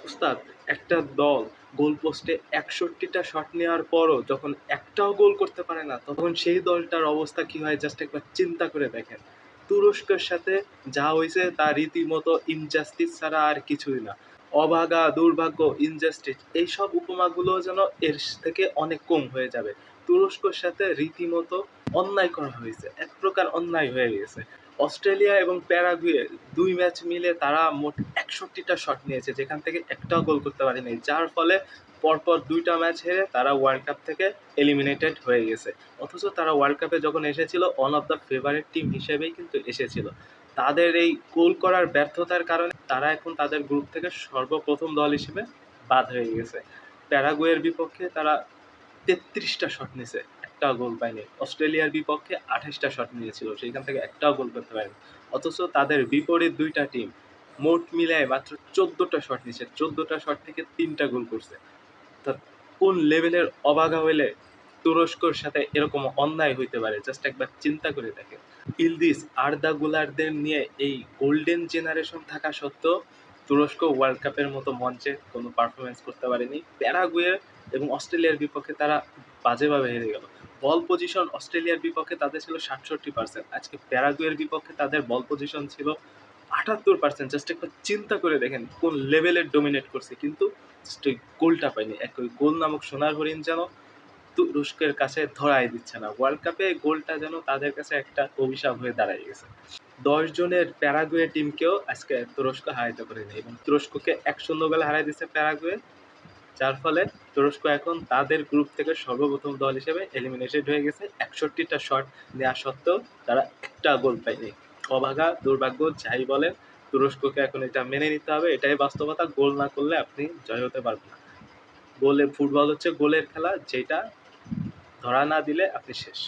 উস্তাদ, একটা দল গোল পোস্টে ৬১টা শট নেওয়ার পরও যখন একটাও গোল করতে পারে না, তখন সেই দলটার অবস্থা কি হয় জাস্ট একবার চিন্তা করে দেখেন। তুরস্কের সাথে যা হইছে তা রীতিমতো ইনজাস্টিস ছাড়া আর কিছুই না। অভাগা, দুর্ভাগ্য, ইনজাস্টিস এইসব উপমাগুলো যেন এর থেকে অনেক কম হয়ে যাবে। তুরস্কর সাথে রীতিমতো অন্যায় করা হয়েছে, এক প্রকার অন্যায় হয়ে গেছে। অস্ট্রেলিয়া এবং প্যারাগুয়ে ২ ম্যাচ মিলে তারা মোট ৬১টা শট নিয়েছে, যেখান থেকে একটাও গোল করতে পারেনি। যার ফলে পরপর ২টা ম্যাচ হেরে তারা ওয়ার্ল্ড কাপ থেকে এলিমিনেটেড হয়ে গেছে। অথচ তারা ওয়ার্ল্ড কাপে যখন এসেছিল one of the favourite team হিসেবেই কিন্তু এসেছিল। তাদের এই গোল করার ব্যর্থতার কারণে তারা এখন তাদের গ্রুপ থেকে সর্বপ্রথম দল হিসেবে বাদ হয়ে গেছে। প্যারাগুয়ের বিপক্ষে তারা ৩৩টা শট নিছে, একটাও গোল পায়নি। অস্ট্রেলিয়ার বিপক্ষে ২৮টা শট নিয়েছিল, সেইখান থেকে একটাও গোল করতে পারেনি। অথচ তাদের বিপরীত দুইটা টিম মোট মিলায় মাত্র ১৪টা শট নিছে, ১৪টা শট থেকে ৩টা গোল করছে। তা কোন লেভেলের অবাগা হইলে তুরস্কর সাথে এরকম অন্যায় হইতে পারে জাস্ট একবার চিন্তা করে দেখেন। ইলদিজ, আর্দা গুলারদের নিয়ে এই গোল্ডেন জেনারেশন থাকা সত্ত্বেও তুরস্ক ওয়ার্ল্ড কাপের মতো মঞ্চে কোনো পারফরমেন্স করতে পারেনি। প্যারাগুয়ে এবং অস্ট্রেলিয়ার বিপক্ষে তারা বাজেভাবে হেরে গেল। বল পজিশন অস্ট্রেলিয়ার বিপক্ষে তাদের ছিল ৬৭%, আজকে প্যারাগুয়ের বিপক্ষে তাদের বল পজিশন ছিল ৭৮%। জাস্ট একবার চিন্তা করে দেখেন কোন লেভেলের ডোমিনেট করছে, কিন্তু জাস্ট ওই গোলটা পায়নি। ওই গোল নামক সোনার হরিণ যেন তুরস্কের কাছে ধরাই দিচ্ছে না। ওয়ার্ল্ড কাপে গোলটা যেন তাদের কাছে একটা অভিশাপ হয়ে দাঁড়ায় গেছে। ১০ জনের প্যারাগুয়ে টিমকেও আজকে তুরস্ক হারাইতে পারেনি এবং তুরস্ককে ১-০ গোলে হারাই দিচ্ছে প্যারাগুয়ে। যার ফলে তুরস্ক এখন তাদের গ্রুপ থেকে সর্বপ্রথম দল হিসেবে এলিমিনেটেড হয়ে গেছে। ৬১টা শট নেওয়া সত্ত্বেও তারা একটা গোল পায়নি। অভাগা, দুর্ভাগ্য যাই বলেন, তুরস্ককে এখন এটা মেনে নিতে হবে, এটাই বাস্তবতা। গোল না করলে আপনি জয় হতে পারবেন না। ফুটবল হচ্ছে গোলের খেলা, যেটা ধরা না দিলে আপনি শেষ।